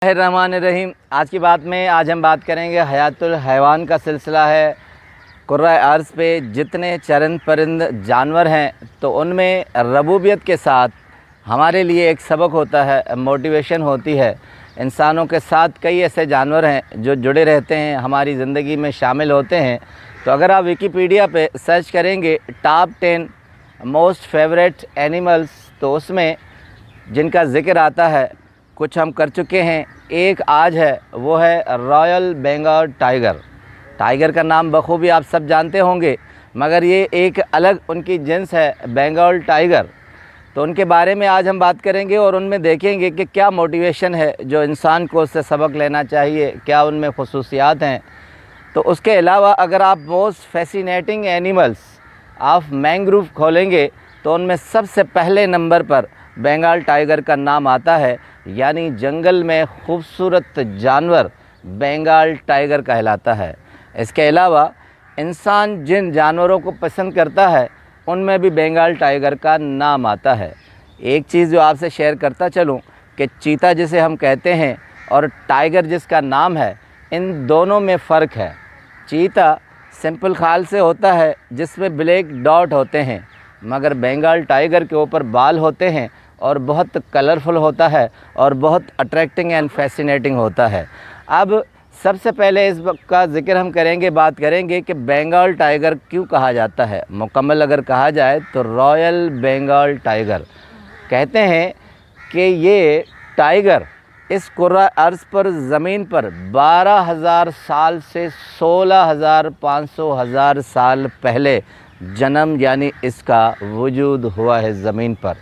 रहमान। आज की बात में आज हम बात करेंगे हयातुल हैवान का सिलसिला है। कुर्राए अर्ज़ पे जितने चरंद परिंद जानवर हैं तो उनमें रबूबियत के साथ हमारे लिए एक सबक होता है, मोटिवेशन होती है। इंसानों के साथ कई ऐसे जानवर हैं जो जुड़े रहते हैं, हमारी ज़िंदगी में शामिल होते हैं। तो अगर आप विकिपीडिया पे सर्च करेंगे टॉप 10 मोस्ट फेवरेट एनिमल्स तो उसमें जिनका ज़िक्र आता है कुछ हम कर चुके हैं। एक आज है, वो है रॉयल बंगाल टाइगर। टाइगर का नाम बखूबी आप सब जानते होंगे, मगर ये एक अलग उनकी जिन्स है बंगाल टाइगर। तो उनके बारे में आज हम बात करेंगे और उनमें देखेंगे कि क्या मोटिवेशन है जो इंसान को उससे सबक लेना चाहिए, क्या उनमें खुसूसियात हैं। तो उसके अलावा अगर आप most fascinating animals of mangrove खोलेंगे तो उनमें सबसे पहले नंबर पर बंगाल टाइगर का नाम आता है, यानी जंगल में खूबसूरत जानवर बंगाल टाइगर कहलाता है। इसके अलावा इंसान जिन जानवरों को पसंद करता है उनमें भी बंगाल टाइगर का नाम आता है। एक चीज़ जो आपसे शेयर करता चलूं कि चीता जिसे हम कहते हैं और टाइगर जिसका नाम है, इन दोनों में फ़र्क है। चीता सिंपल खाल से होता है जिसमें ब्लैक डॉट होते हैं, मगर बंगाल टाइगर के ऊपर बाल होते हैं और बहुत कलरफुल होता है और बहुत अट्रैक्टिंग एंड फैसिनेटिंग होता है। अब सबसे पहले इस का ज़िक्र हम करेंगे, बात करेंगे कि बंगाल टाइगर क्यों कहा जाता है। मुकम्मल अगर कहा जाए तो रॉयल बंगाल टाइगर कहते हैं कि ये टाइगर इस कुर्रा अर्ज़ पर ज़मीन पर 12,000 साल से 16,500 साल पहले जन्म यानी इसका वजूद हुआ है ज़मीन पर।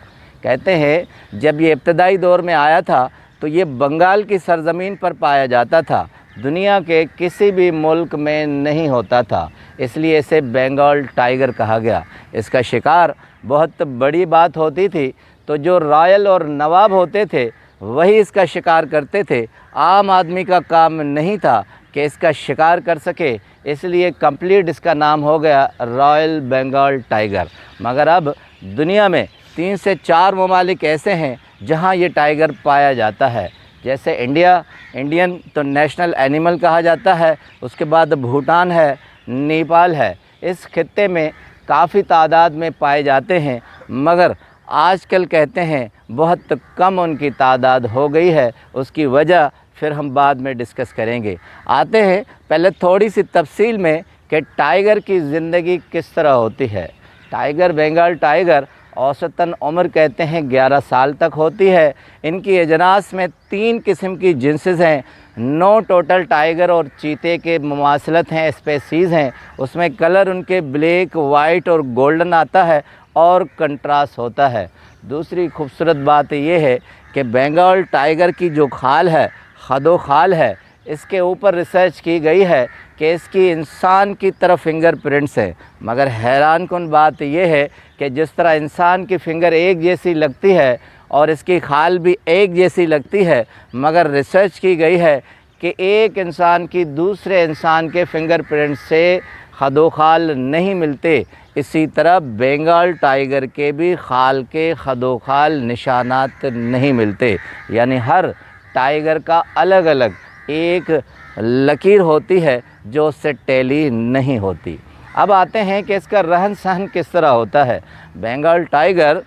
कहते हैं जब ये इब्तदाई दौर में आया था तो ये बंगाल की सरज़मीन पर पाया जाता था, दुनिया के किसी भी मुल्क में नहीं होता था, इसलिए इसे बंगाल टाइगर कहा गया। इसका शिकार बहुत बड़ी बात होती थी तो जो रॉयल और नवाब होते थे वही इसका शिकार करते थे। आम आदमी का काम नहीं था कि इसका शिकार कर सके, इसलिए कंप्लीट इसका नाम हो गया रॉयल बंगाल टाइगर। मगर अब दुनिया में 3 से 4 ममालिक ऐसे हैं जहां ये टाइगर पाया जाता है। जैसे इंडियन तो नेशनल एनिमल कहा जाता है, उसके बाद भूटान है, नेपाल है। इस खित्ते में काफ़ी तादाद में पाए जाते हैं, मगर आजकल कहते हैं बहुत कम उनकी तादाद हो गई है। उसकी वजह फिर हम बाद में डिस्कस करेंगे। आते हैं पहले थोड़ी सी तफसील में कि टाइगर की ज़िंदगी किस तरह होती है। टाइगर बंगाल टाइगर औसतन उम्र कहते हैं 11 साल तक होती है। इनकी अजनास में 3 किस्म की जिन्सेस हैं। 9 टोटल टाइगर और चीते के मुमासलत हैं, स्पेसीज़ हैं। उसमें कलर उनके ब्लैक, वाइट और गोल्डन आता है और कंट्रास्ट होता है। दूसरी खूबसूरत बात यह है कि बंगाल टाइगर की जो खाल है, खदो खाल है, इसके ऊपर रिसर्च की गई है कि इसकी इंसान की तरह फिंगर प्रिंट्स हैं। मगर हैरान कुन बात यह है कि जिस तरह इंसान की फ़िंगर एक जैसी लगती है और इसकी खाल भी एक जैसी लगती है, मगर रिसर्च की गई है कि एक इंसान की दूसरे इंसान के फिंगर प्रिंट से खदो खाल नहीं मिलते। इसी तरह बंगाल टाइगर के भी खाल के खदो खाल निशानात नहीं मिलते, यानी हर टाइगर का अलग अलग एक लकीर होती है जो उससे टेली नहीं होती। अब आते हैं कि इसका रहन सहन किस तरह होता है। बंगाल टाइगर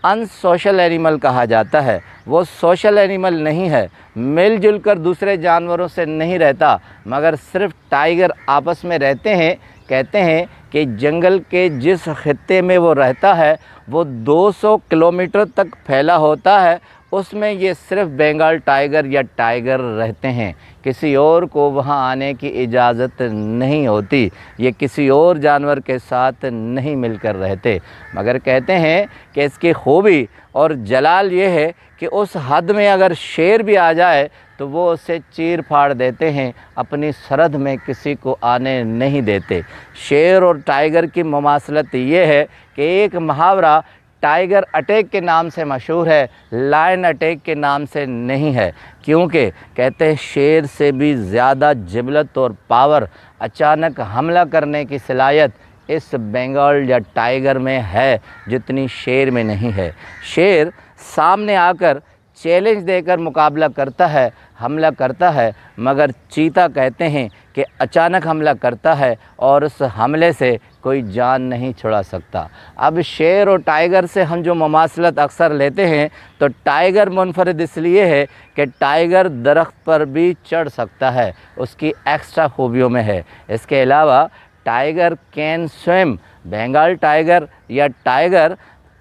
अनसोशल एनिमल कहा जाता है। वो सोशल एनिमल नहीं है, मिलजुल कर दूसरे जानवरों से नहीं रहता, मगर सिर्फ टाइगर आपस में रहते हैं। कहते हैं कि जंगल के जिस खित्ते में वो रहता है वो 200 किलोमीटर तक फैला होता है, उसमें ये सिर्फ बंगाल टाइगर या टाइगर रहते हैं। किसी और को वहाँ आने की इजाज़त नहीं होती, ये किसी और जानवर के साथ नहीं मिलकर रहते। मगर कहते हैं कि इसकी खूबी और जलाल ये है कि उस हद में अगर शेर भी आ जाए तो वो उसे चीर फाड़ देते हैं, अपनी सरहद में किसी को आने नहीं देते। शेर और टाइगर की मुमासलत ये है कि एक मुहावरा टाइगर अटैक के नाम से मशहूर है, लायन अटैक के नाम से नहीं है, क्योंकि कहते हैं शेर से भी ज़्यादा जिबलत और पावर, अचानक हमला करने की सलाहियत इस बंगाल या टाइगर में है जितनी शेर में नहीं है। शेर सामने आकर चैलेंज देकर मुकाबला करता है, हमला करता है, मगर चीता कहते हैं कि अचानक हमला करता है और उस हमले से कोई जान नहीं छुड़ा सकता। अब शेर और टाइगर से हम जो मुमासलत अक्सर लेते हैं, तो टाइगर मुनफरिद इसलिए है कि टाइगर दरख्त पर भी चढ़ सकता है, उसकी एक्स्ट्रा खूबियों में है। इसके अलावा tiger can swim, Bengal tiger या टाइगर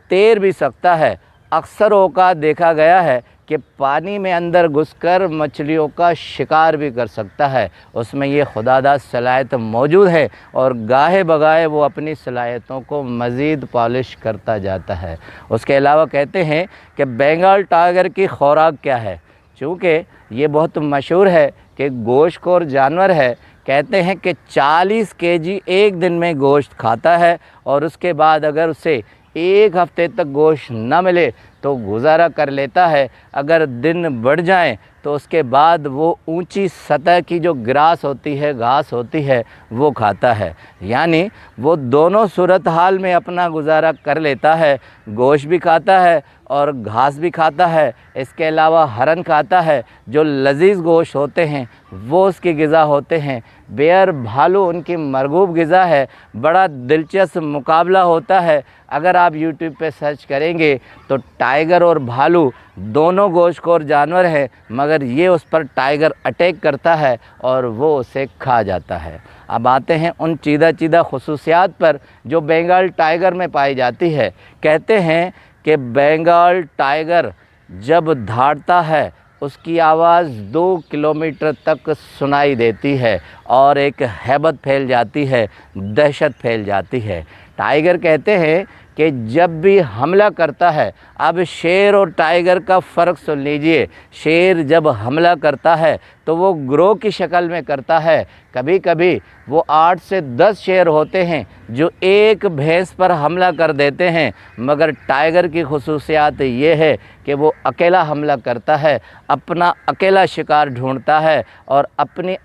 तैर भी सकता है। अक्सर औक़ात देखा गया है कि पानी में अंदर घुसकर मछलियों का शिकार भी कर सकता है, उसमें ये खुदादा सलाहियत मौजूद है और गाहे बगाहे वो अपनी सलाहियतों को मज़ीद पॉलिश करता जाता है। उसके अलावा कहते हैं कि बंगाल टाइगर की खुराक क्या है, चूँकि ये बहुत मशहूर है कि गोश्तखोर जानवर है। कहते हैं कि 40 केजी एक दिन में गोश्त खाता है और उसके बाद अगर उसे एक हफ़्ते तक गोश्त न मिले तो गुजारा कर लेता है। अगर दिन बढ़ जाएं तो उसके बाद वो ऊंची सतह की जो ग्रास होती है, घास होती है, वो खाता है। यानी वो दोनों सूरत हाल में अपना गुजारा कर लेता है, गोश्त भी खाता है और घास भी खाता है। इसके अलावा हरन खाता है, जो लजीज़ गोश्त होते हैं वो उसकी ग़िज़ा होते हैं। बेयर, भालू उनकी मरगूब ग़िज़ा है। बड़ा दिलचस्प मुकाबला होता है। अगर आप यूट्यूब पे सर्च करेंगे तो टाइगर और भालू दोनों गोश्तखोर जानवर हैं, मगर ये उस पर टाइगर अटैक करता है और वो उसे खा जाता है। अब आते हैं उन चीदा खुसूसियात पर जो बंगाल टाइगर में पाई जाती है। कहते हैं कि बंगाल टाइगर जब दहाड़ता है उसकी आवाज़ 2 किलोमीटर तक सुनाई देती है और एक हैबत फैल जाती है, दहशत फैल जाती है। टाइगर कहते हैं कि जब भी हमला करता है, अब शेर और टाइगर का फ़र्क सुन लीजिए। शेर जब हमला करता है तो वो ग्रोह की शक्ल में करता है। कभी कभी वो 8 से 10 शेर होते हैं जो एक भैंस पर हमला कर देते हैं, मगर टाइगर की खुसूसियात ये है कि वो अकेला हमला करता है, अपना अकेला शिकार ढूंढता है और अपनी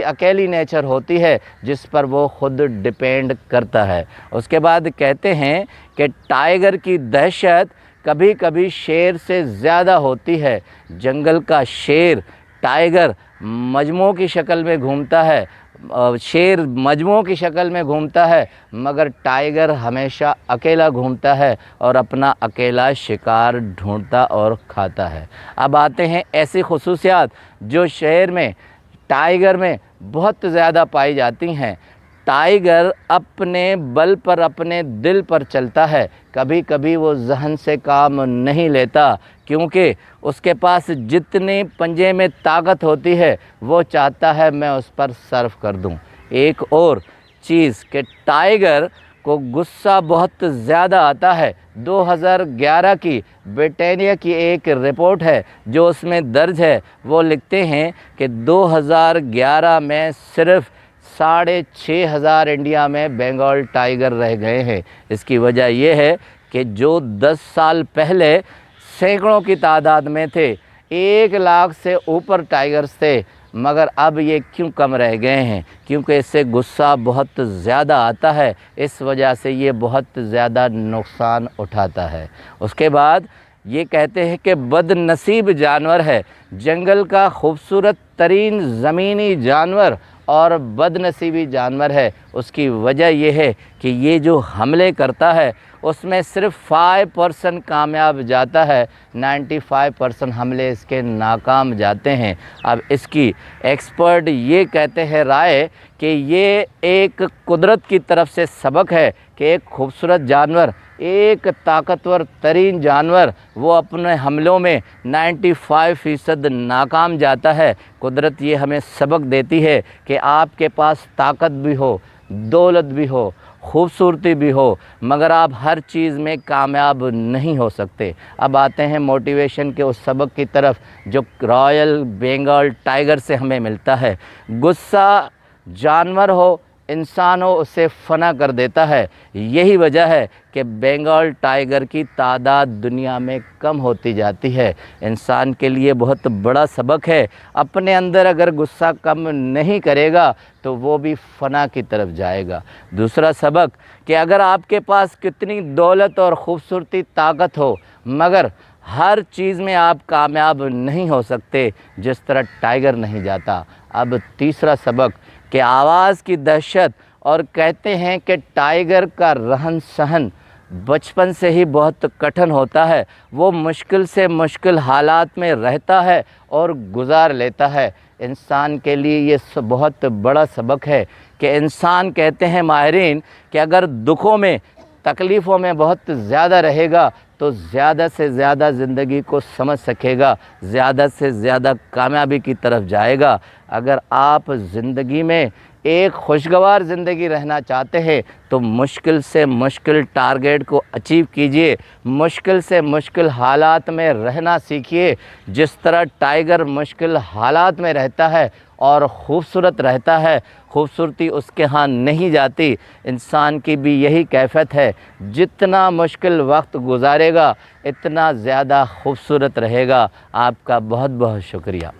अकेली नेचर होती है जिस पर वो ख़ुद डिपेंड करता है। उसके बाद कहते हैं कि टाइगर की दहशत कभी कभी शेर से ज़्यादा होती है। जंगल का शेर टाइगर मजमू की शक्ल में घूमता है, शेर मजमू की शक्ल में घूमता है, मगर टाइगर हमेशा अकेला घूमता है और अपना अकेला शिकार ढूंढता और खाता है। अब आते हैं ऐसी खुसूसियात जो शेर में टाइगर में बहुत ज़्यादा पाई जाती हैं। टाइगर अपने बल पर, अपने दिल पर चलता है। कभी कभी वो जहन से काम नहीं लेता, क्योंकि उसके पास जितनी पंजे में ताकत होती है वो चाहता है मैं उस पर सर्व कर दूं। एक और चीज़ कि टाइगर को गुस्सा बहुत ज़्यादा आता है। 2011 की ब्रिटानिया की एक रिपोर्ट है जो उसमें दर्ज है। वो लिखते हैं कि 2011 में सिर्फ़ 6,500 इंडिया में बंगाल टाइगर रह गए हैं। इसकी वजह यह है कि जो 10 साल पहले सैकड़ों की तादाद में थे, 1 लाख से ऊपर टाइगर्स थे, मगर अब ये क्यों कम रह गए हैं? क्योंकि इससे गुस्सा बहुत ज़्यादा आता है, इस वजह से ये बहुत ज़्यादा नुकसान उठाता है। उसके बाद ये कहते हैं कि बदनसीब जानवर है, जंगल का खूबसूरत तरीन ज़मीनी जानवर और बदनसीबी जानवर है। उसकी वजह यह है कि ये जो हमले करता है उसमें सिर्फ 5% कामयाब जाता है, 95% हमले इसके नाकाम जाते हैं। अब इसकी एक्सपर्ट ये कहते हैं राय कि ये एक कुदरत की तरफ से सबक है कि एक खूबसूरत जानवर, एक ताकतवर तरीन जानवर, वो अपने हमलों में 95% नाकाम जाता है। कुदरत ये हमें सबक देती है कि आपके पास ताकत भी हो, दौलत भी हो, खूबसूरती भी हो, मगर आप हर चीज़ में कामयाब नहीं हो सकते। अब आते हैं मोटिवेशन के उस सबक की तरफ जो रॉयल बंगाल टाइगर से हमें मिलता है। गुस्सा जानवर हो, इंसानों उसे फना कर देता है। यही वजह है कि बंगाल टाइगर की तादाद दुनिया में कम होती जाती है। इंसान के लिए बहुत बड़ा सबक है, अपने अंदर अगर गुस्सा कम नहीं करेगा तो वो भी फना की तरफ जाएगा। दूसरा सबक कि अगर आपके पास कितनी दौलत और ख़ूबसूरती ताकत हो, मगर हर चीज़ में आप कामयाब नहीं हो सकते, जिस तरह टाइगर नहीं जाता। अब तीसरा सबक कि आवाज़ की दहशत, और कहते हैं कि टाइगर का रहन सहन बचपन से ही बहुत कठिन होता है। वो मुश्किल से मुश्किल हालात में रहता है और गुजार लेता है। इंसान के लिए ये बहुत बड़ा सबक है कि इंसान, कहते हैं माहिरीन, कि अगर दुखों में तकलीफ़ों में बहुत ज़्यादा रहेगा तो ज़्यादा से ज़्यादा ज़िंदगी को समझ सकेगा, ज़्यादा से ज़्यादा कामयाबी की तरफ जाएगा। अगर आप ज़िंदगी में एक खुशगवार ज़िंदगी रहना चाहते हैं तो मुश्किल से मुश्किल टारगेट को अचीव कीजिए, मुश्किल से मुश्किल हालात में रहना सीखिए। जिस तरह टाइगर मुश्किल हालात में रहता है और ख़ूबसूरत रहता है, खूबसूरती उसके यहाँ नहीं जाती। इंसान की भी यही कैफियत है, जितना मुश्किल वक्त गुजारेगा इतना ज़्यादा खूबसूरत रहेगा। आपका बहुत बहुत शुक्रिया।